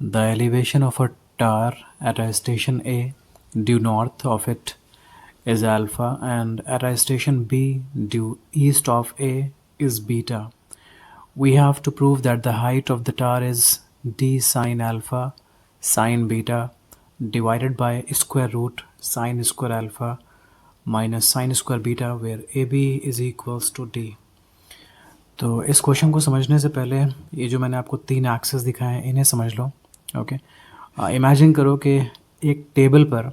The elevation of a tower at a station A due north of it is alpha, and at a station B due east of A is beta. We have to prove that the height of the tower is d sine alpha sine beta divided by square root sine square alpha minus sine square beta, where AB is equals to d. तो इस question को समझने से पहले ये जो मैंने आपको 3 एक्सेस दिखाए हैं इन्हें समझ लो. ओके, इमेजिन करो कि एक टेबल पर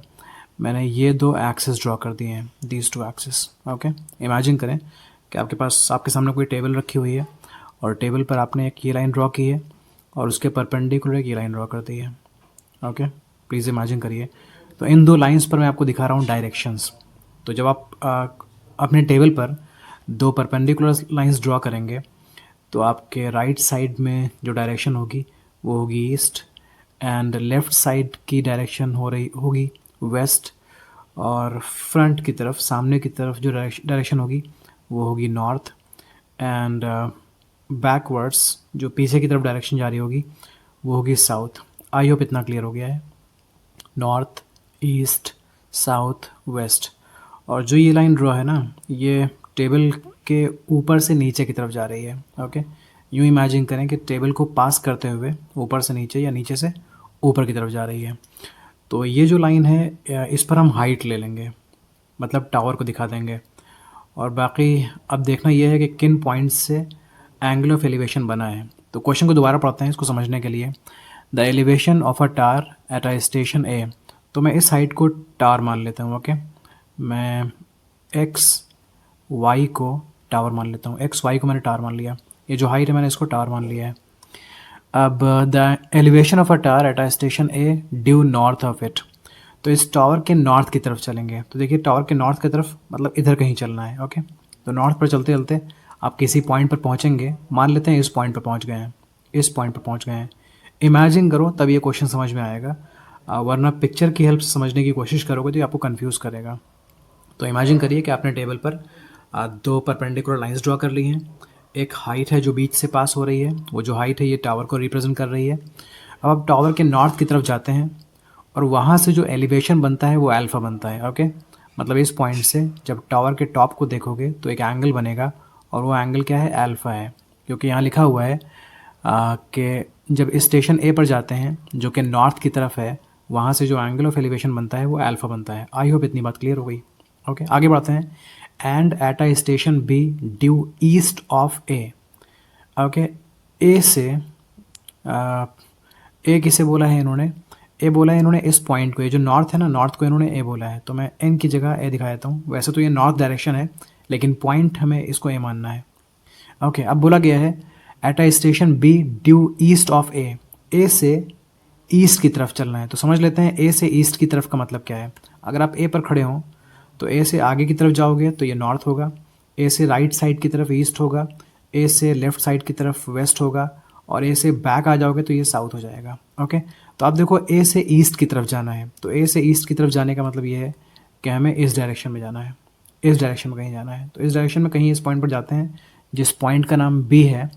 मैंने ये 2 एक्सेस ड्रॉ कर दिए हैं, दीज 2 एक्सेस. ओके, इमेजिन करें कि आपके सामने कोई टेबल रखी हुई है और टेबल पर आपने एक ये लाइन ड्रॉ की है और उसके परपेंडिकुलर एक ये लाइन ड्रॉ कर दी है. ओके, प्लीज़ इमेजिन करिए. तो इन 2 लाइंस पर मैं आपको दिखा रहा हूँ डायरेक्शंस. तो जब आप अपने टेबल पर 2 परपेंडिकुलर लाइंस ड्रॉ करेंगे तो आपके राइट साइड में जो डायरेक्शन होगी वो होगी ईस्ट, एंड लेफ़्ट साइड की डायरेक्शन होगी वेस्ट, और फ्रंट की तरफ सामने की तरफ जो डायरेक्शन होगी वो होगी नॉर्थ, एंड बैकवर्ड्स जो पीछे की तरफ डायरेक्शन जा रही होगी वो होगी साउथ. आई होप इतना क्लियर हो गया है. North, east, south, west. और जो ये लाइन ड्रॉ है ना, ये टेबल के ऊपर से नीचे की तरफ जा रही है. ओके, यूँ इमेजिन करें कि टेबल को पास करते हुए ऊपर से नीचे या नीचे से ऊपर की तरफ जा रही है. तो ये जो लाइन है इस पर हम हाइट ले लेंगे, मतलब टावर को दिखा देंगे. और बाकी अब देखना यह है कि किन पॉइंट्स से एंगल ऑफ एलिवेशन बना है. तो क्वेश्चन को दोबारा पढ़ते हैं इसको समझने के लिए. The elevation of a tower at a station A. तो मैं इस हाइट को टावर मान लेता हूँ. ओके, मैं एक्स वाई को टावर मान लेता हूँ. एक्स वाई को मैंने टावर मान लिया. ये जो हाइट है मैंने इसको टावर मान लिया है. अब the elevation of a tower at a station A due north of it. तो इस टावर के नॉर्थ की तरफ चलेंगे. तो देखिए, टावर के नॉर्थ की तरफ मतलब इधर कहीं चलना है. ओके, तो नॉर्थ पर चलते चलते आप किसी पॉइंट पर पहुँचेंगे. मान लेते हैं इस पॉइंट पर पहुँच गए हैं, इस पॉइंट पर पहुँच गए हैं. इमेजिन करो, तब ये क्वेश्चन समझ में आएगा. वरना पिक्चर की हेल्प से समझने की कोशिश करोगे तो ये आपको कंफ्यूज करेगा. तो इमेजिन करिए कि आपने टेबल पर 2 परपेंडिकुलर लाइंस ड्रॉ कर ली हैं. एक हाइट है जो बीच से पास हो रही है, वो जो हाइट है ये टावर को रिप्रेजेंट कर रही है. अब आप टावर के नॉर्थ की तरफ जाते हैं और वहाँ से जो एलिवेशन बनता है वो अल्फ़ा बनता है. ओके, मतलब इस पॉइंट से जब टावर के टॉप को देखोगे तो एक एंगल बनेगा, और वो एंगल क्या है? अल्फ़ा है. क्योंकि यहाँ लिखा हुआ है कि जब स्टेशन ए पर जाते हैं जो कि नॉर्थ की तरफ है, वहाँ से जो एंगल ऑफ एलिवेशन बनता है वो अल्फ़ा बनता है. आई होप इतनी बात क्लियर हो गई. ओके, आगे बढ़ते हैं. And at a station B due east of A. Okay, A से ए किसे बोला है इन्होंने? ए बोला है इन्होंने इस पॉइंट को. ये जो नॉर्थ है ना, नॉर्थ को इन्होंने ए बोला है. तो मैं एन की जगह ए दिखा देता हूँ. वैसे तो ये नॉर्थ डायरेक्शन है, लेकिन पॉइंट हमें इसको ए मानना है. ओके, अब बोला गया है at a station B due east of A. A से ईस्ट की तरफ चलना है. तो समझ लेते हैं ए से ईस्ट की तरफ का मतलब क्या है. अगर आप ए पर खड़े हों तो ए से आगे की तरफ जाओगे तो ये नॉर्थ होगा, ए से राइट साइड की तरफ ईस्ट होगा, ए से लेफ़्ट साइड की तरफ वेस्ट होगा, और ए से बैक आ जाओगे तो ये साउथ हो जाएगा. ओके, तो आप देखो ए से ईस्ट की तरफ जाना है. तो ए से ईस्ट की तरफ जाने का मतलब ये है कि हमें इस डायरेक्शन में जाना है, इस डायरेक्शन में कहीं जाना है. तो इस डायरेक्शन में कहीं इस पॉइंट पर जाते हैं जिस पॉइंट का नाम बी है.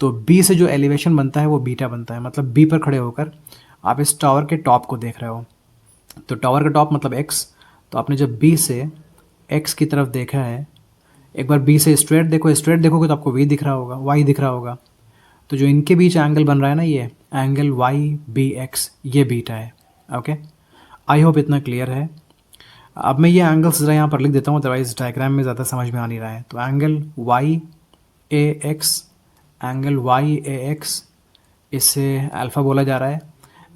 तो बी से जो एलिवेशन बनता है वो बीटा बनता है. मतलब बी पर खड़े होकर आप इस टावर के टॉप को देख रहे हो. तो टावर का टॉप मतलब एक्स. तो आपने जब बी से एक्स की तरफ देखा है, एक बार बी से स्ट्रेट देखो, स्ट्रेट देखोगे तो आपको वी दिख रहा होगा, वाई दिख रहा होगा. तो जो इनके बीच एंगल बन रहा है ना, ये एंगल वाई बी एक्स, ये बीटा है. ओके, आई होप इतना क्लियर है. अब मैं ये एंगल्स ज़रा यहाँ पर लिख देता हूँ, अदरवाइज डायग्राम में ज़्यादा समझ में आ नहीं रहा है. तो एंगल वाई ए एक्स, एंगल वाई ए एक्स, इससे अल्फ़ा बोला जा रहा है.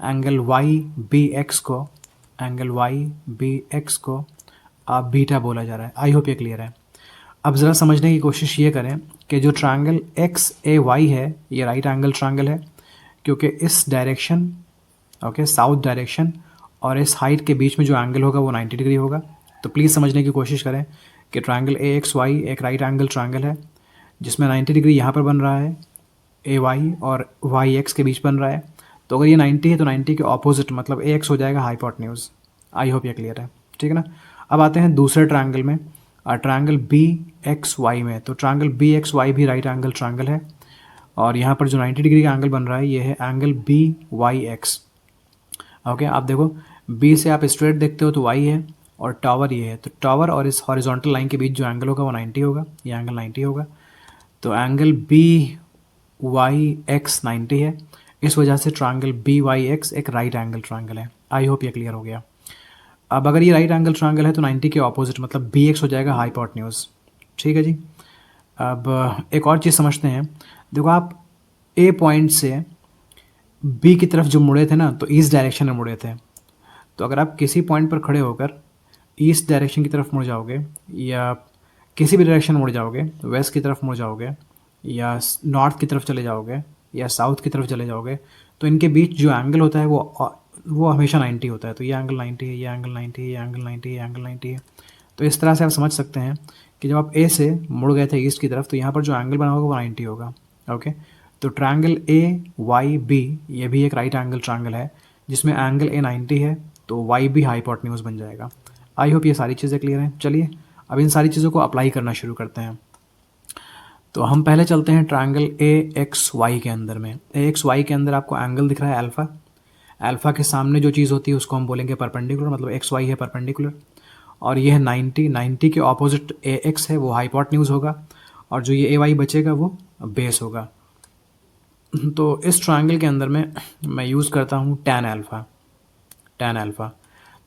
एंगल वाई बी एक्स को, एंगल वाई बी एक्स को आप बीटा बोला जा रहा है. आई होप ये क्लियर है. अब ज़रा समझने की कोशिश ये करें कि जो ट्रायंगल एक्स ए वाई है ये राइट एंगल ट्रायंगल है, क्योंकि इस डायरेक्शन, ओके, साउथ डायरेक्शन और इस हाइट के बीच में जो एंगल होगा वो 90 डिग्री होगा. तो प्लीज़ समझने की कोशिश करें कि ट्रायंगल ए एक्स वाई एक राइट एंगल ट्रायंगल है जिसमें 90 डिग्री यहाँ पर बन रहा है, ए वाई और वाई एक्स के बीच बन रहा है. तो अगर ये 90 है तो 90 के ऑपोजिट मतलब ए एक्स हो जाएगा हाइपोटेन्यूज. आई होप ये क्लियर है. ठीक है ना. अब आते हैं दूसरे ट्रायंगल में, ट्रायंगल बी एक्स वाई में. तो ट्रायंगल बी एक्स वाई भी राइट एंगल ट्रायंगल है, और यहाँ पर जो 90 डिग्री का एंगल बन रहा है ये है angle B Y X. Okay, आप देखो बी से आप स्ट्रेट देखते हो तो वाई है और टावर ये है, तो टावर और इस हॉरिजॉन्टल लाइन के बीच जो एंगल होगा वो 90 होगा, ये एंगल 90 होगा। तो एंगल बी वाई एक्स 90 है, इस वजह से ट्रायंगल बी वाई एक्स एक राइट एंगल ट्रायंगल है। आई होप ये क्लियर हो गया। अब अगर ये राइट एंगल ट्रायंगल है तो 90 के ऑपोजिट मतलब बी एक्स हो जाएगा हाइपोटेन्यूज। ठीक है जी। अब एक और चीज़ समझते हैं। देखो आप ए पॉइंट से बी की तरफ जो मुड़े थे ना, तो ईस्ट डायरेक्शन में मुड़े थे। तो अगर आप किसी पॉइंट पर खड़े होकर ईस्ट डायरेक्शन की तरफ मुड़ जाओगे या किसी भी डायरेक्शन मुड़ जाओगे, वेस्ट की तरफ मुड़ जाओगे या नॉर्थ की तरफ चले जाओगे या साउथ की तरफ चले जाओगे, तो इनके बीच जो एंगल होता है वो हमेशा 90 होता है। तो ये एंगल 90 है, ये एंगल 90 है, ये एंगल 90 है, ये एंगल 90 है। तो इस तरह से आप समझ सकते हैं कि जब आप ए से मुड़ गए थे ईस्ट की तरफ तो यहाँ पर जो एंगल बना होगा वो 90 होगा। ओके, तो ट्रायंगल ए वाई बी ये भी एक राइट एंगल ट्रायंगल है जिसमें एंगल ए 90 है, तो वाई बी हाइपोटेन्यूज बन जाएगा। आई होप ये सारी चीज़ें क्लियर हैं। चलिए अब इन सारी चीज़ों को अप्लाई करना शुरू करते हैं। तो हम पहले चलते हैं ट्रायंगल ए एक्स वाई के अंदर में। ए एक्स वाई के अंदर आपको एंगल दिख रहा है अल्फ़ा। अल्फ़ा के सामने जो चीज़ होती है उसको हम बोलेंगे परपेंडिकुलर, मतलब एक्स वाई है परपेंडिकुलर। और ये है 90 के ऑपोजिट ए एक्स है वो हाइपोटेन्यूज होगा, और जो ये ए वाई बचेगा वो बेस होगा। तो इस ट्रायंगल के अंदर में मैं यूज़ करता हूँ टैन अल्फ़ा। टैन अल्फ़ा,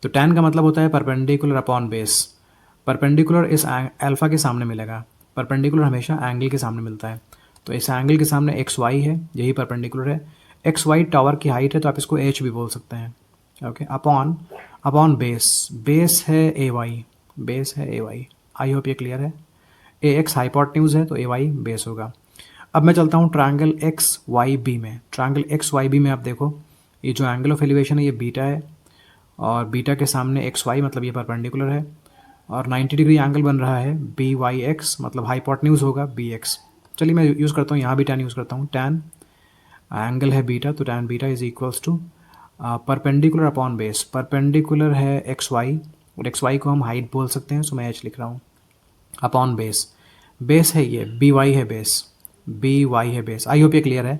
तो टैन का मतलब होता है परपेंडिकुलर अपॉन बेस। परपेंडिकुलर इस अल्फ़ा के सामने मिलेगा, परपेंडिकुलर हमेशा एंगल के सामने मिलता है। तो इस एंगल के सामने एक्स वाई है, यही परपेंडिकुलर है। एक्स वाई टावर की हाइट है तो आप इसको एच भी बोल सकते हैं। Okay, upon upon base, base है ए वाई, बेस है ए वाई। आई होप ये क्लियर है। ए एक्स हाइपोटेन्यूज है तो ए वाई बेस होगा। अब मैं चलता हूँ ट्रायंगल एक्स वाई बी में। ट्रायंगल एक्स वाई बी में आप देखो ये जो एंगल ऑफ एलिवेशन है ये बीटा है, और बीटा के सामने एक्स वाई मतलब ये परपेंडिकुलर है, और 90 डिग्री एंगल बन रहा है बी वाई एक्स मतलब हाइपोटेन्यूज होगा बी एक्स। चलिए मैं यूज़ करता हूँ, यहाँ भी टैन यूज़ करता हूँ। टैन एंगल है बीटा, तो tan beta is equals to perpendicular upon base. Perpendicular है एक्स वाई और एक्स वाई को हम हाइट बोल सकते हैं, सो मैं एच लिख रहा हूँ, अपॉन बेस। बेस है ये बी वाई है बेस, बी वाई है बेस। आई होप ये क्लियर है।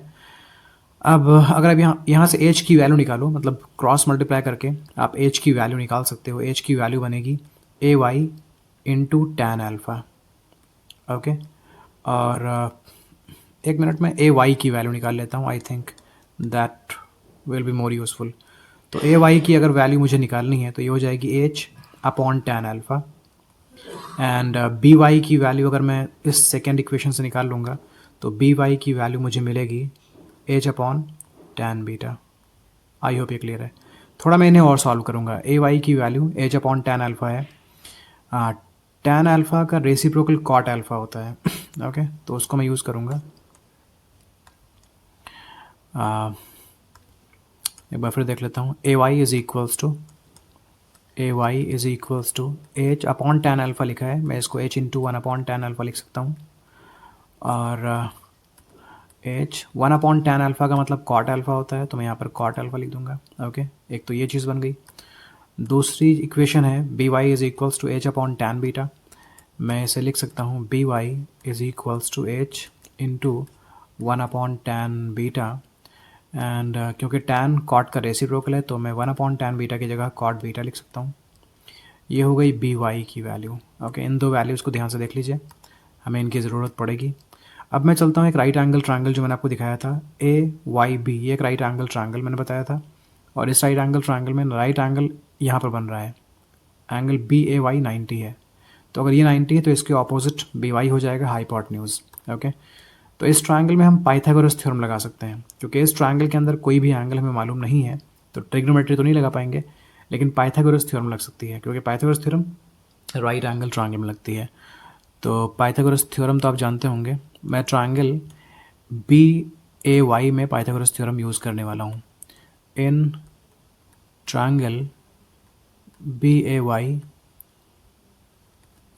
अब अगर आप यहाँ से एच की वैल्यू निकालो, मतलब क्रॉस मल्टीप्लाई करके आप एच की वैल्यू निकाल सकते हो। एच की वैल्यू बनेगी A Y into tan alpha. Okay, और एक मिनट में ए वाई की वैल्यू निकाल लेता हूँ, I think that will be more useful. तो ए वाई की अगर वैल्यू मुझे निकालनी है तो ये हो जाएगी H upon tan alpha, and B Y की वैल्यू अगर मैं इस सेकेंड इक्वेशन से निकाल लूँगा तो बी वाई की वैल्यू मुझे मिलेगी एच अपॉन टैन बीटा। आई होप ये क्लियर है। थोड़ा मैं इन्हें और सॉल्व करूँगा। ए वाई की value H upon tan alpha है, टैन अल्फ़ा का रेसिप्रोकल कॉट अल्फ़ा होता है। ओके, तो उसको मैं यूज़ करूँगा। एक बार फिर देख लेता हूँ। A Y is equals to H upon tan alpha लिखा है, मैं इसको H into 1 upon tan alpha लिख सकता हूँ, और एच 1 अपॉन टैन अल्फ़ा का मतलब कॉट अल्फ़ा होता है, तो मैं यहाँ पर कॉट अल्फ़ा लिख दूंगा। ओके, एक तो ये चीज़ बन गई। दूसरी इक्वेशन है B Y is equals to H upon tan beta, मैं इसे लिख सकता हूँ B Y is equals to H into 1 upon tan beta, and क्योंकि टैन कॉट का रेसिप्रोकल है तो मैं 1 अपॉन टैन बीटा की जगह कॉट बीटा लिख सकता हूँ। ये हो गई बी वाई की वैल्यू। ओके, इन दो वैल्यूज़ को ध्यान से देख लीजिए, हमें इनकी ज़रूरत पड़ेगी। अब मैं चलता हूँ एक राइट एंगल ट्रायंगल जो मैंने आपको दिखाया था ए वाई बी, ये एक राइट एंगल ट्रायंगल मैंने बताया था, और इस राइट एंगल ट्रायंगल में राइट एंगल यहाँ पर बन रहा है, एंगल बी ए वाई 90 है। तो अगर ये 90 है तो इसके ऑपोजिट बी वाई हो जाएगा हाइपोटेन्यूज। ओके, तो इस ट्रायंगल में हम पाइथागोरस थ्योरम लगा सकते हैं, क्योंकि इस ट्रायंगल के अंदर कोई भी एंगल हमें मालूम नहीं है तो ट्रिग्नोमेट्री तो नहीं लगा पाएंगे, लेकिन पाइथागोरस थ्योरम लग सकती है, क्योंकि Pythagoras theorem right angle triangle में लगती है। तो पाइथागोरस थ्योरम तो आप जानते होंगे। मैं ट्रायंगल बी ए वाई में पाइथागोरस थ्योरम यूज़ करने वाला हूँ। इन triangle B A Y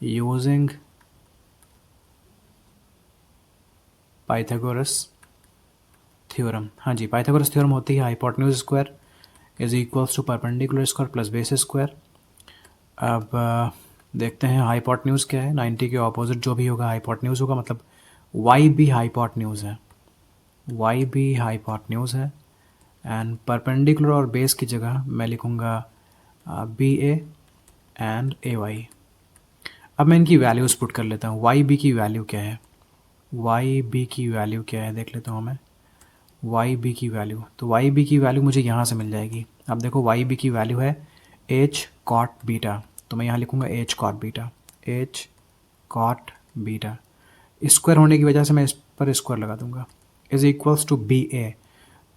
using Pythagoras theorem. हाँ जी, पाइथागोरस थ्योरम होती है hypotenuse square is equals to perpendicular square plus base square. अब देखते हैं हाइपोटेन्यूज क्या है। 90 के ऑपोजिट जो भी होगा हाइपोटेन्यूज होगा, मतलब वाई भी हाइपोटेन्यूज है। वाई बी हाइपोटेन्यूज है एंड परपेंडिकुलर और बेस की जगह मैं लिखूँगा B A and A Y. अब मैं इनकी वैल्यूज़ पुट कर लेता हूँ। वाई बी की वैल्यू क्या है, वाई बी की वैल्यू क्या है देख लेता हूँ मैं। वाई बी की वैल्यू, तो वाई बी की वैल्यू मुझे यहाँ से मिल जाएगी। अब देखो वाई बी की वैल्यू है एच कॉट बीटा, तो मैं यहाँ लिखूँगा H cot beta, H cot beta. Square होने की वजह से मैं इस पर स्क्वायर लगा दूंगा, इज इक्वल्स टू बी ए।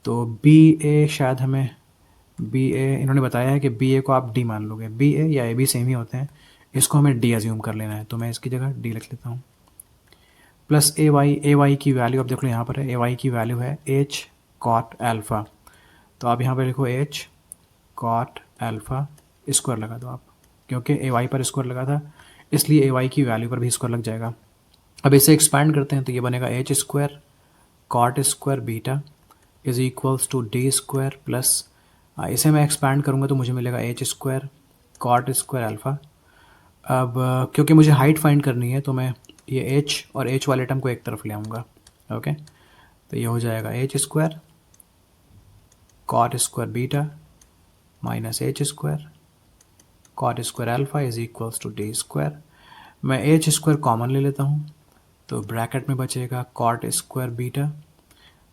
तो बी ए शायद हमें बी ए इन्होंने बताया है कि बी ए को आप डी मान लोगे, बी ए या ए बी सेम ही होते हैं, इसको हमें डी एज्यूम कर लेना है, तो मैं इसकी जगह डी लिख लेता हूँ। प्लस ए वाई की वैल्यू अब देख लो यहाँ पर है, ए वाई की वैल्यू है एच कॉट एल्फ़ा, तो आप यहाँ पर लिखो एच कॉट एल्फ़ा, स्क्वायर लगा दो आप, क्योंकि ए वाई पर स्क्वायर लगा था इसलिए ए वाई की वैल्यू पर भी स्क्वायर लग जाएगा। अब इसे एक्सपैंड करते हैं तो ये बनेगा H square cot square beta is equals to D square plus, इसे मैं एक्सपैंड करूँगा तो मुझे मिलेगा H square cot square alpha. अब क्योंकि मुझे हाइट फाइंड करनी है तो मैं ये एच और एच वाले टर्म को एक तरफ ले आऊँगा। ओके, तो ये हो जाएगा H square cot square beta minus H square cot square alpha is equals to D square. मैं एच स्क्वायर कॉमन ले लेता हूँ, तो ब्रैकेट में बचेगा cot square beta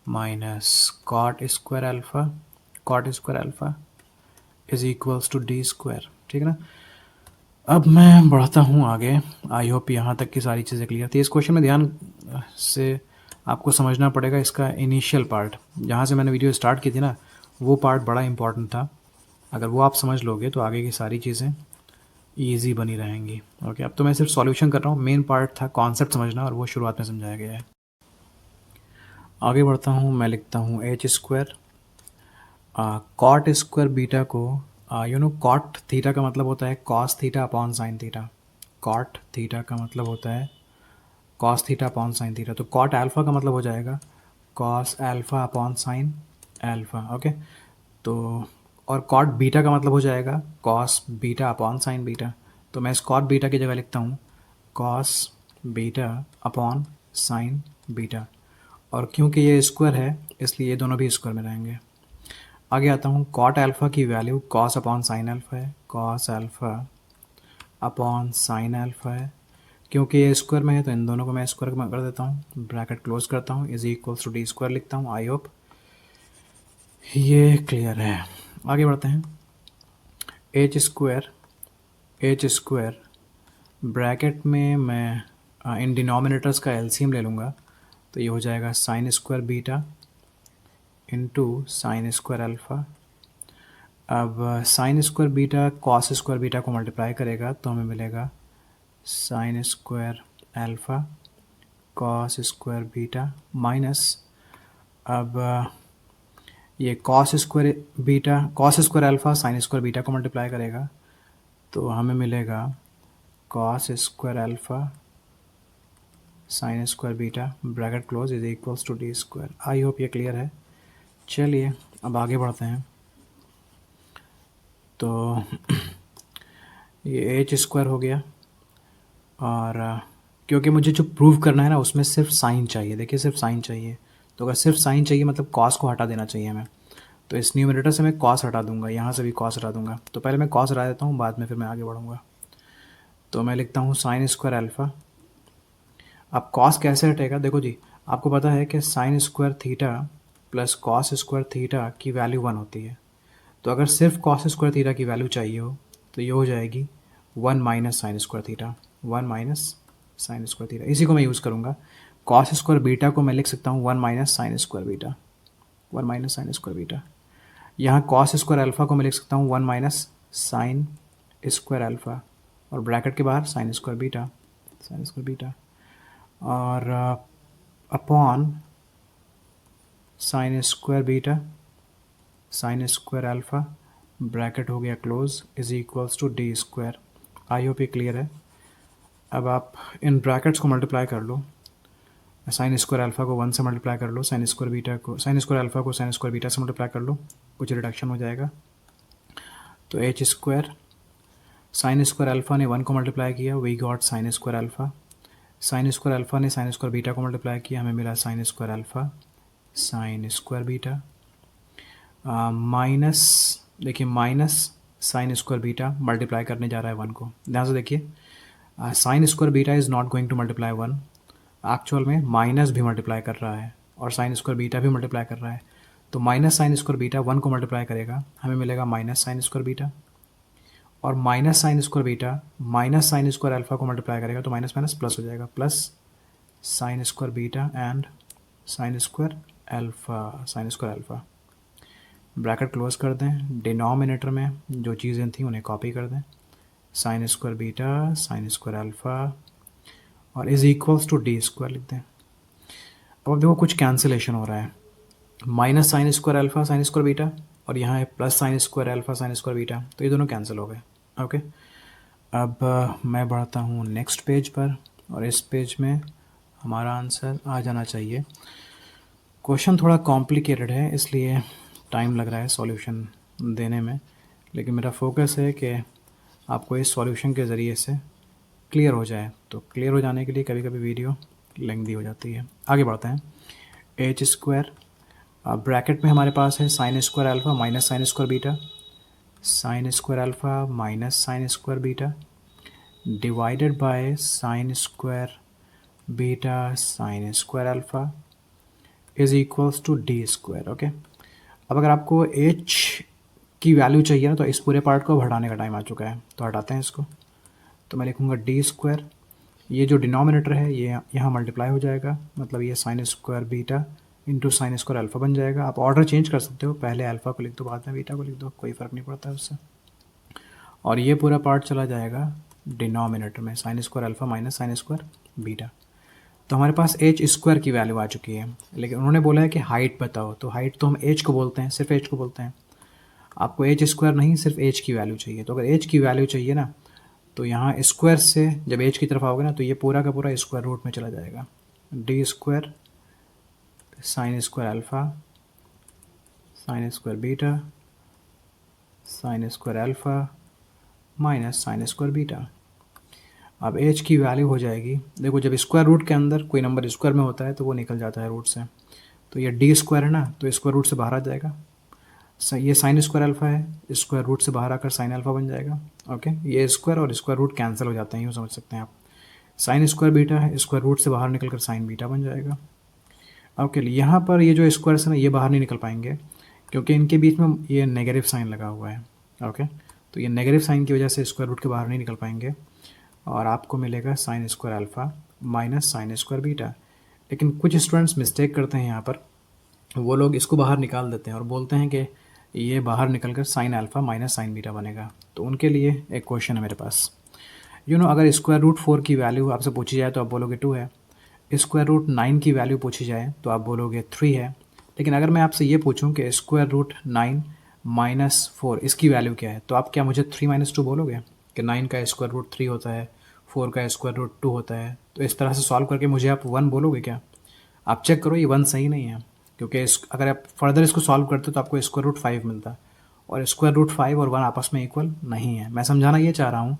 minus cot square alpha is equals to D square. ठीक है ना। अब मैं बढ़ता हूँ आगे। आई होप यहाँ तक की सारी चीज़ें क्लियर थी। इस क्वेश्चन में ध्यान से आपको समझना पड़ेगा इसका इनिशियल पार्ट, जहाँ से मैंने वीडियो स्टार्ट की थी ना, वो पार्ट बड़ा इंपॉर्टेंट था। अगर वो आप समझ लोगे तो आगे की सारी चीज़ें ईजी बनी रहेंगी। ओके, अब तो मैं सिर्फ सॉल्यूशन कर रहा हूँ, मेन पार्ट था कॉन्सेप्ट समझना और वो शुरुआत में समझाया गया है। आगे बढ़ता हूँ, मैं लिखता हूँ H square cot square beta को कॉट थीटा का मतलब होता है cos theta upon sine theta. Cot theta का मतलब होता है cos theta upon sine theta. तो कॉट अल्फ़ा का मतलब हो जाएगा cos alpha upon sine alpha. Okay, तो और कॉट बीटा का मतलब हो जाएगा cos beta upon sine beta. तो मैं इस कॉट बीटा की जगह लिखता हूँ cos beta upon sine beta, और क्योंकि ये स्क्वायर है इसलिए ये दोनों भी स्क्वायर में रहेंगे। आगे आता हूँ, कॉट अल्फ़ा की value cos upon sine alpha है, cos alpha upon sine alpha है। क्योंकि ये स्क्वायर में है तो इन दोनों को मैं स्क्वायर में कर देता हूँ, ब्रैकेट क्लोज करता हूँ, is equals to D square लिखता हूँ। आई होप ये क्लियर है। आगे बढ़ते हैं। एच स्क्वायर ब्रैकेट में मैं इन डिनोमिनेटर्स का एलसीएम ले लूँगा, तो ये हो जाएगा sine square beta into sine square alpha. अब sine square beta cos square beta को मल्टीप्लाई करेगा तो हमें मिलेगा sine square alpha cos square beta minus, अब ये cos square alpha sine square beta को मल्टीप्लाई करेगा तो हमें मिलेगा cos square alpha sine square beta bracket close is equals to D square. I hope ये क्लियर है। चलिए अब आगे बढ़ते हैं। तो ये एच स्क्वायर हो गया, और क्योंकि मुझे जो प्रूव करना है ना उसमें सिर्फ साइन चाहिए। देखिए सिर्फ साइन चाहिए, तो अगर सिर्फ साइन चाहिए मतलब कॉस को हटा देना चाहिए हमें, तो इस न्यूमरेटर से मैं कॉस हटा दूंगा, यहाँ से भी कॉस हटा दूंगा। तो पहले मैं कॉस हटा देता हूँ, बाद में फिर मैं आगे बढ़ूँगा। तो मैं लिखता हूँ साइन स्क्वायर अल्फ़ा। अब कॉस कैसे हटेगा, देखो जी, आपको पता है कि sine square theta plus cos square theta की वैल्यू 1 होती है। तो अगर सिर्फ कॉस स्क्वायर थीटा की वैल्यू चाहिए हो तो ये हो जाएगी 1 minus sine square theta, 1 minus sine square theta. इसी को मैं यूज़ करूँगा। कॉस स्क्वायर बीटा को मैं लिख सकता हूँ 1 minus sine square beta, 1 minus sine square beta. यहाँ कॉस स्क्वायर अल्फ़ा को मैं लिख सकता हूँ 1 माइनस साइन स्क्वायर अल्फ़ा, और ब्रैकेट के बाहर साइन स्क्वायर बीटा और upon sine square beta sine square alpha bracket हो गया close is equals to D square. I hope ये क्लियर है। अब आप इन ब्रैकेट्स को मल्टीप्लाई कर लो, साइन स्क्वायर अल्फ़ा को 1 से मल्टीप्लाई कर लो, साइन स्क्वायर अल्फ़ा को साइन स्क्वायर बीटा से मल्टीप्लाई कर लो, कुछ रिडक्शन हो जाएगा। तो H square sine square alpha ने 1 को मल्टीप्लाई किया, we got sine square alpha. Sine square alpha ने साइन स्क्वायर बीटा को मल्टीप्लाई किया, हमें मिला sine square alpha sine square beta minus, देखिए minus sine square beta multiply करने जा रहा है 1 को। ध्यान से देखिए, sign square beta is not going to multiply 1, actual में माइनस भी मल्टीप्लाई कर रहा है और साइन स्क्वायर बीटा भी मल्टीप्लाई कर रहा है। तो माइनस साइन स्क्वायर बीटा 1 को मल्टीप्लाई करेगा, हमें मिलेगा माइनस साइन स्क्वायर बीटा, और minus sine square beta minus sine square alpha को मल्टीप्लाई करेगा तो माइनस माइनस प्लस हो जाएगा, plus sine square beta and sign square alpha. Bracket close कर दें, डिनोमिनेटर में जो चीज़ें थी उन्हें कॉपी कर दें, sine square beta sine square alpha और is equals to D square लिख दें। अब देखो कुछ कैंसिलेशन हो रहा है, minus sine square alpha sine square beta और यहाँ है plus sine square alpha sine square beta, तो ये दोनों कैंसिल हो गए। ओके, अब मैं बढ़ता हूँ नेक्स्ट पेज पर और इस पेज में हमारा आंसर आ जाना चाहिए। क्वेश्चन थोड़ा कॉम्प्लिकेटेड है इसलिए टाइम लग रहा है सॉल्यूशन देने में, लेकिन मेरा फोकस है कि आपको इस सॉल्यूशन के ज़रिए से क्लियर हो जाए। तो क्लियर हो जाने के लिए कभी कभी वीडियो लेंथी हो जाती है। आगे बढ़ते हैं, एच स्क्वायर ब्रैकेट में हमारे पास है sine square alpha minus sine square beta, sine square alpha minus sine square beta divided by sine square beta sine square alpha is equals to D square. Okay, अब अगर आपको h की value चाहिए ना तो इस पूरे पार्ट को हटाने का टाइम आ चुका है, तो हटाते हैं इसको। तो मैं लिखूँगा डी स्क्वायर, ये जो डिनोमिनेटर है ये यहाँ मल्टीप्लाई हो जाएगा, मतलब ये sign square beta into sine square alpha बन जाएगा। आप ऑर्डर चेंज कर सकते हो, पहले अल्फा को लिख दो बाद में बीटा को लिख दो, कोई फ़र्क नहीं पड़ता है उससे। और ये पूरा पार्ट चला जाएगा डिनोमिनेटर में, sign square alpha minus sine square beta. तो हमारे पास एच स्क्वायर की वैल्यू आ चुकी है, लेकिन उन्होंने बोला है कि हाइट बताओ, तो हाइट तो हम एच को बोलते हैं, सिर्फ एच को बोलते हैं। आपको एच स्क्वायर नहीं, सिर्फ एच की वैल्यू चाहिए। तो अगर एच की वैल्यू चाहिए ना तो यहाँ स्क्वायर से जब एच की तरफ आओगे ना तो ये पूरा का पूरा स्क्वायर रूट में चला जाएगा, D square sine square alpha sine square beta sine square alpha minus sine square beta. अब एच की वैल्यू हो जाएगी, देखो जब स्क्वायर रूट के अंदर कोई नंबर स्क्वायर में होता है तो वो निकल जाता है रूट से, तो ये डी स्क्वायर है ना तो स्क्वायर रूट से बाहर आ जाएगा। ये साइन स्क्वायर अल्फा है, स्क्वायर रूट से बाहर आकर साइन अल्फा बन जाएगा। ओके, ये स्क्वायर और स्क्वायर रूट कैंसिल हो जाते हैं, यूँ समझ सकते हैं आप। साइन स्क्वायर बीटा है, स्क्वायर रूट से बाहर निकल कर साइन बीटा बन जाएगा। ओके, यहाँ पर ये जो स्क्वायर है ना ये बाहर नहीं निकल पाएंगे क्योंकि इनके बीच में ये नेगेटिव साइन लगा हुआ है। ओके, तो ये नेगेटिव साइन की वजह से स्क्वायर रूट के बाहर नहीं निकल पाएंगे और आपको मिलेगा sine square alpha minus sine square beta. लेकिन कुछ स्टूडेंट्स मिस्टेक करते हैं यहाँ पर, वो लोग इसको बाहर निकाल देते हैं और बोलते हैं कि ये बाहर निकल कर sine alpha minus sign beta बनेगा। तो उनके लिए एक क्वेश्चन है मेरे पास, अगर स्क्वायर रूट 4 की वैल्यू आपसे पूछी जाए तो आप बोलोगे 2 है, स्क्वायर रूट 9 की वैल्यू पूछी जाए तो आप बोलोगे 3 है। लेकिन अगर मैं आपसे ये पूछूं कि स्क्वायर रूट 9 माइनस 4 इसकी वैल्यू क्या है, तो आप क्या मुझे 3 माइनस 2 बोलोगे कि 9 का स्क्वायर रूट 3 होता है, 4 का स्क्वायर रूट 2 होता है। तो इस तरह से सॉल्व करके मुझे आप 1 बोलोगे क्या? आप चेक करो, ये 1 सही नहीं है क्योंकि अगर आप फर्दर इसको सॉल्व करते तो आपको स्क्वायर रूट 5 मिलता और स्क्वायर रूट 5 और 1 आपस में इक्वल नहीं है। मैं समझाना ये चाह रहा हूँ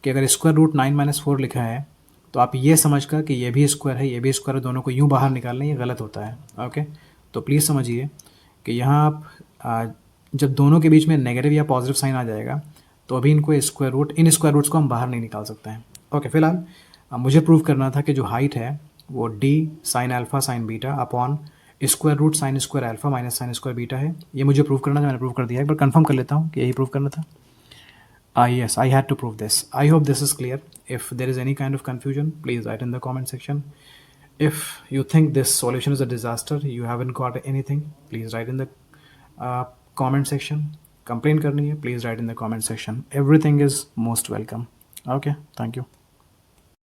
कि अगर स्क्वायर रूट 9 माइनस 4 लिखा है तो आप ये समझ कर कि ये भी स्क्वायर है ये भी स्क्वायर है, दोनों को यूँ बाहर निकालना ये गलत होता है। ओके, तो प्लीज़ समझिए कि यहाँ आप जब दोनों के बीच में नेगेटिव या पॉजिटिव साइन आ जाएगा तो अभी इन स्क्वायर रूट्स को हम बाहर नहीं निकाल सकते हैं। ओके, फिलहाल मुझे प्रूव करना था कि जो हाइट है वो d sine alpha sine beta upon square root sine square alpha minus sine square beta है। ये मुझे प्रूव करना था, मैंने प्रूव कर दिया। एक बार कंफर्म कर लेता हूँ कि यही प्रूव करना था। Yes, I had to prove this. I hope this is clear. If there is any kind of confusion, please write in the comment section. If you think this solution is a disaster, you haven't got anything, please write in the comment section. Complain करनी है, please write in the comment section. Everything is most welcome. Okay, thank you.